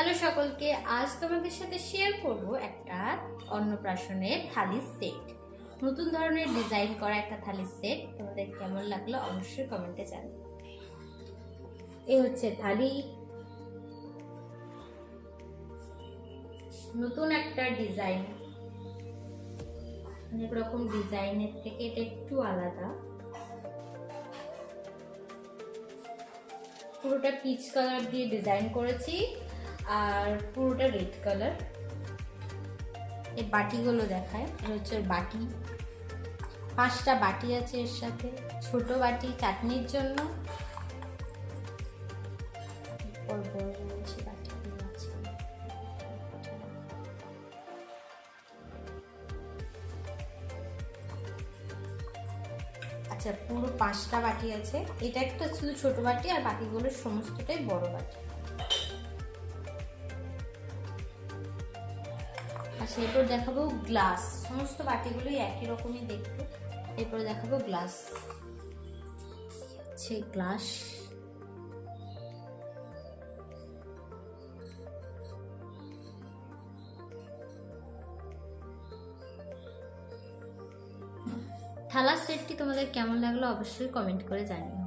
Hello সকলকে, আজ তোমাদের সাথে শেয়ার করব একটা অন্নপ্রাশনের থালির সেট। নতুন ধরনের ডিজাইন করা একটা থালির সেট। তোমাদের কেমন লাগলো অবশ্যই কমেন্টে জানাও। এই হচ্ছে থালি, নতুন একটা ডিজাইন, অনেক রকম ডিজাইনের থেকে এটা একটু আলাদা। পুরোটা পিচ কালার দিয়ে ডিজাইন করেছি আর পুরোটা রেড কালার। এই বাটিগুলো দেখায়, এটা হচ্ছে বাটি। 5টা বাটি আছে এর সাথে, ছোট বাটি চাটনির জন্য। আচ্ছা, পুরো 5টা বাটি আছে। এটা একটা শুধু ছোট বাটি আর বাকিগুলো সমস্তটাই বড় বাটি। আচ্ছা, এরপর দেখাবো গ্লাস। সমস্ত বাটিগুলোই একই রকমই দেখতে। এরপর দেখাবো গ্লাস। গ্লাস থালার সেটটি তোমাদের কেমন লাগলো অবশ্যই কমেন্ট করে জানিও।